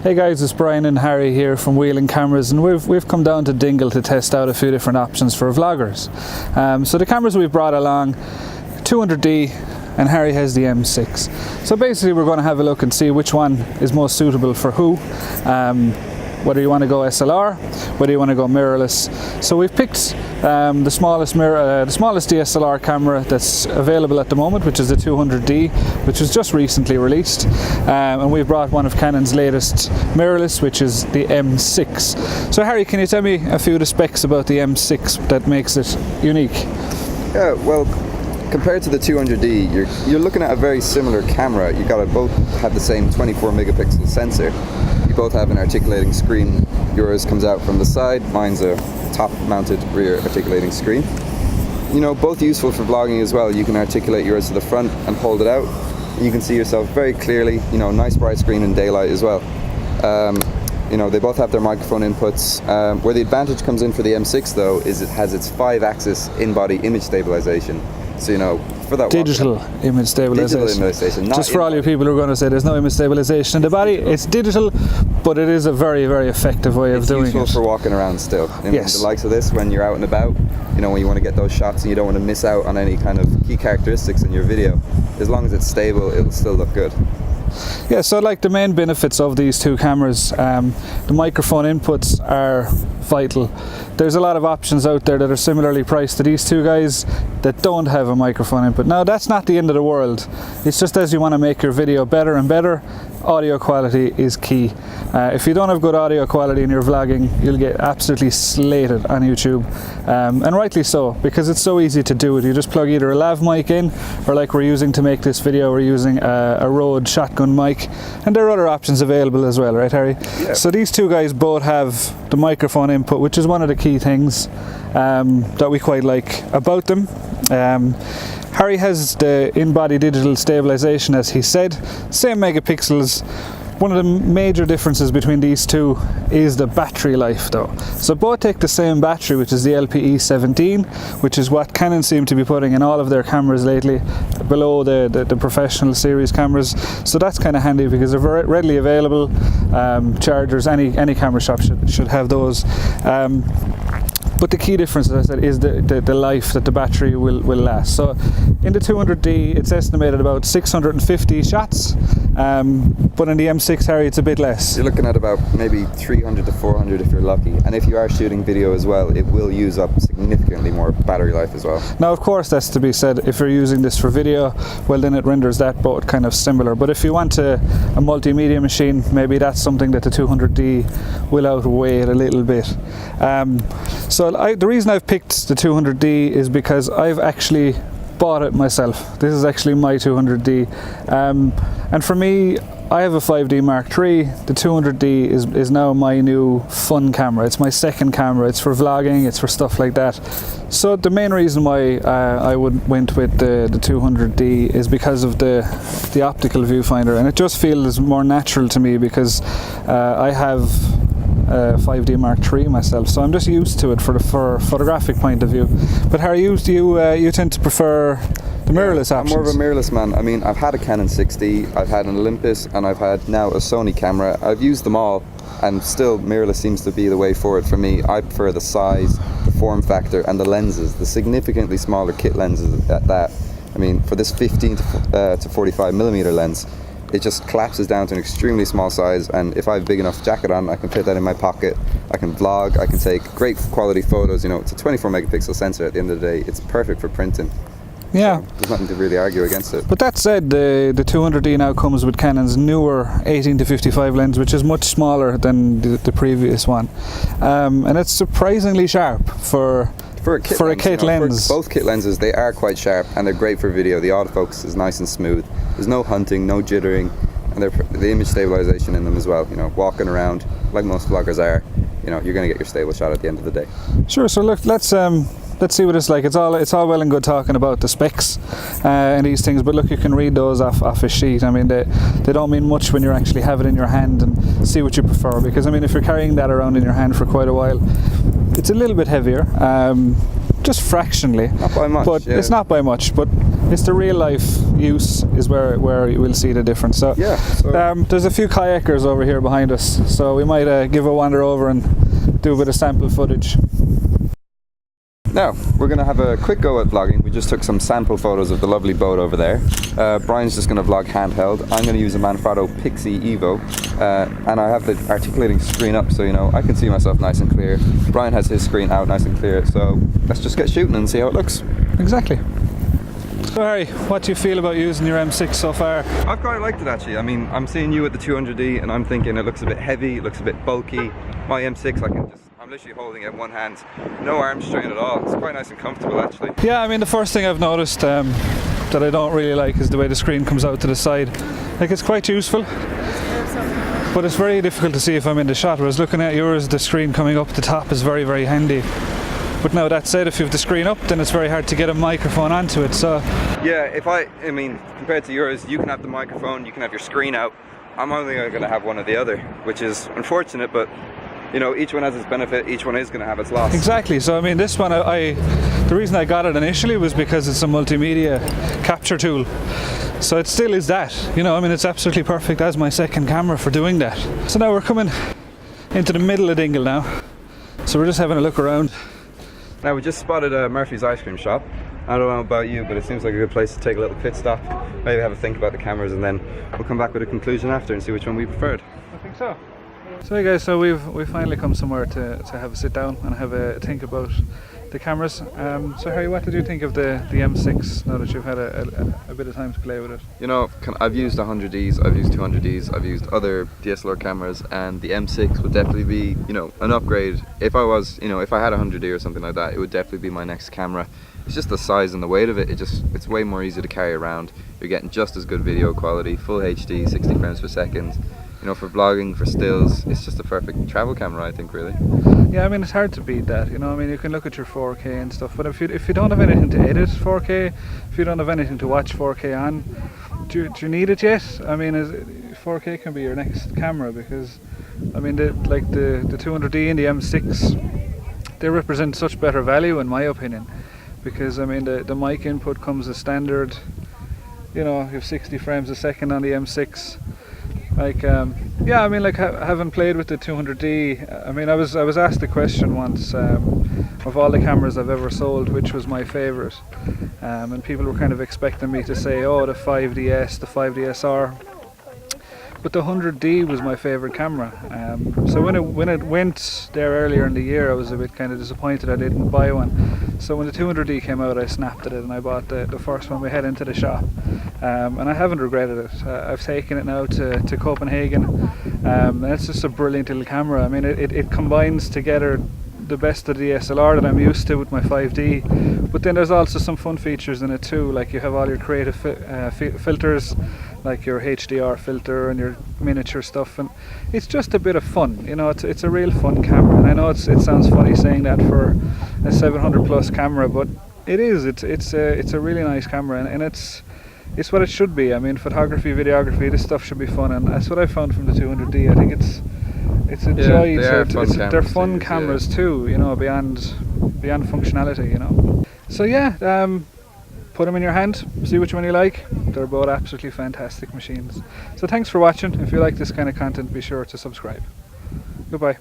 Hey guys, it's Bryan and Harry here from Whelan Cameras, and we've come down to Dingle to test out a few different options for vloggers. So the cameras we've brought along, 200D, and Harry has the M6. So basically we're going to have a look and see which one is most suitable for who. Whether you want to go SLR, whether you want to go mirrorless. So we've picked the smallest DSLR camera that's available at the moment, which is the 200D, which was just recently released. And we've brought one of Canon's latest mirrorless, which is the M6. So Harry, can you tell me a few of the specs about the M6 that makes it unique? Yeah, well, compared to the 200D, you're looking at a very similar camera. You gotta both have the same 24 megapixel sensor. You both have an articulating screen. Yours comes out from the side, mine's a top-mounted rear articulating screen. You know, both useful for vlogging as well. You can articulate yours to the front and hold it out. You can see yourself very clearly, you know, nice bright screen in daylight as well. You know, they both have their microphone inputs. Where the advantage comes in for the M6 though, is it has its 5-axis in-body image stabilization. So, you know, for that digital image stabilization. Digital image stabilization. Just for all you people who are going to say there's no image stabilization in the body, it's digital, but it is a very, very effective way of doing it. It's useful for walking around still. Yes. The likes of this, when you're out and about, you know, when you want to get those shots and you don't want to miss out on any kind of key characteristics in your video, as long as it's stable, it'll still look good. Yeah, so like the main benefits of these two cameras, the microphone inputs are vital. There's a lot of options out there that are similarly priced to these two guys that don't have a microphone input. Now that's not the end of the world. It's just as you want to make your video better and better, audio quality is key. If you don't have good audio quality in your vlogging, you'll get absolutely slated on YouTube, and rightly so, because it's so easy to do it. You just plug either a Lav Mic in, or like we're using to make this video, we're using a Rode shotgun mic, and there are other options available as well, right Harry? Yeah. So these two guys both have the microphone input, which is one of the key things that we quite like about them. Harry has the in-body digital stabilization, as he said, same megapixels. One of the major differences between these two is the battery life though. So both take the same battery, which is the LPE17, which is what Canon seem to be putting in all of their cameras lately, below the professional series cameras. So that's kind of handy because they're very readily available. Chargers, any camera shop should have those. But the key difference, as I said, is the life that the battery will last. So in the 200D, it's estimated about 650 shots, but in the M6, Harry, it's a bit less. You're looking at about maybe 300 to 400 if you're lucky. And if you are shooting video as well, it will use up significantly more battery life as well. Now, of course, that's to be said, if you're using this for video, well, then it renders that both kind of similar. But if you want a multimedia machine, maybe that's something that the 200D will outweigh it a little bit. So the reason I've picked the 200D is because I've actually bought it myself. This is actually my 200D, and for me, I have a 5D Mark III. The 200D is now my new fun camera. It's my second camera. It's for vlogging, it's for stuff like that. So the main reason why I went with the 200D is because of the optical viewfinder, and it just feels more natural to me because I have 5D Mark III myself, so I'm just used to it for photographic point of view. But Harry, you tend to prefer the mirrorless options. I'm more of a mirrorless man. I mean, I've had a Canon 6D, I've had an Olympus, and I've had now a Sony camera. I've used them all, and still mirrorless seems to be the way forward for me. I prefer the size, the form factor, and the lenses, the significantly smaller kit lenses at that. I mean, for this 15 to 45 millimeter lens, it just collapses down to an extremely small size, and if I have a big enough jacket on, I can fit that in my pocket. I can vlog, I can take great quality photos. You know, it's a 24 megapixel sensor at the end of the day. It's perfect for printing. Yeah. So there's nothing to really argue against it. But that said, the 200D now comes with Canon's newer 18 to 55 lens, which is much smaller than the previous one. And it's surprisingly sharp for a kit lens. For both kit lenses, they are quite sharp and they're great for video. The autofocus is nice and smooth. There's no hunting, no jittering, and the image stabilization in them as well. You know, walking around like most vloggers are, you know, you're going to get your stable shot at the end of the day. Sure. So look, let's see what it's like. It's all well and good talking about the specs and these things, but look, you can read those off a sheet. I mean, they don't mean much when you actually have it in your hand and see what you prefer. Because I mean, if you're carrying that around in your hand for quite a while, it's a little bit heavier, just fractionally. Not by much. But yeah. It's not by much. But It's the real life use is where you will see the difference. So, yeah, so there's a few kayakers over here behind us, so we might give a wander over and do a bit of sample footage. now we're going to have a quick go at vlogging. We just took some sample photos of the lovely boat over there. Brian's just going to vlog handheld. I'm going to use a Manfrotto PIXI Evo, and I have the articulating screen up, so you know I can see myself nice and clear. Brian has his screen out nice and clear, so let's just get shooting and see how it looks. Exactly. So Harry, what do you feel about using your M6 so far? I've quite liked it actually. I mean, I'm seeing you at the 200D and I'm thinking it looks a bit heavy, it looks a bit bulky. My M6, I'm literally holding it in one hand, no arm strain at all. It's quite nice and comfortable actually. Yeah, I mean the first thing I've noticed that I don't really like is the way the screen comes out to the side. Like, it's quite useful, but it's very difficult to see if I'm in the shot. Whereas looking at yours, the screen coming up the top is very, very handy. But now that said, if you have the screen up, then it's very hard to get a microphone onto it. So yeah, I mean, compared to yours, you can have the microphone, you can have your screen out. I'm only going to have one or the other, which is unfortunate, but you know, each one has its benefit, each one is going to have its loss. Exactly. So I mean, this one, the reason I got it initially was because it's a multimedia capture tool. So it still is that, you know, I mean, it's absolutely perfect as my second camera for doing that. So now we're coming into the middle of Dingle now. So we're just having a look around. Now we just spotted Murphy's ice cream shop. I don't know about you, but it seems like a good place to take a little pit stop, maybe have a think about the cameras, and then we'll come back with a conclusion after and see which one we preferred. I think so. So hey guys, so we've finally come somewhere to have a sit down and have a think about the cameras. So Harry, what did you think of the M6 now that you've had a bit of time to play with it? You know, I've used 100Ds, I've used 200Ds, I've used other DSLR cameras, and the M6 would definitely be, you know, an upgrade. If I was, you know, if I had a 100D or something like that, it would definitely be my next camera. It's just the size and the weight of it, it's way more easy to carry around. You're getting just as good video quality, full HD, 60 frames per second. You know, for vlogging, for stills, it's just a perfect travel camera, I think, really. Yeah, I mean, it's hard to beat that, you know. I mean, you can look at your 4K and stuff, but if you don't have anything to edit 4K, if you don't have anything to watch 4K on, do you need it yet? I mean, 4K can be your next camera, because I mean, the 200D and the M6, they represent such better value in my opinion, because I mean the mic input comes as standard. You know, you have 60 frames a second on the M6. Like, yeah, I mean, like, having played with the 200D, I mean, I was asked the question once, of all the cameras I've ever sold, which was my favourite, and people were kind of expecting me to say, oh, the 5DS, the 5DSR, but the 100D was my favourite camera. So when it went there earlier in the year, I was a bit kind of disappointed I didn't buy one. So when the 200D came out, I snapped at it and I bought the first one we had into the shop. And I haven't regretted it. I've taken it now to Copenhagen, and it's just a brilliant little camera. I mean, it combines together the best of the DSLR that I'm used to with my 5D, but then there's also some fun features in it too, like you have all your creative filters, like your HDR filter and your miniature stuff, and it's just a bit of fun, you know. It's a real fun camera, and I know it sounds funny saying that for a 700 plus camera, but it's a really nice camera, and it's what it should be. I mean, photography, videography, this stuff should be fun, and that's what I found from the 200D. I think it's a joy. They're fun cameras too, you know, beyond functionality, you know. So yeah, put them in your hand, see which one you like. They're both absolutely fantastic machines. So thanks for watching. If you like this kind of content, be sure to subscribe. Goodbye.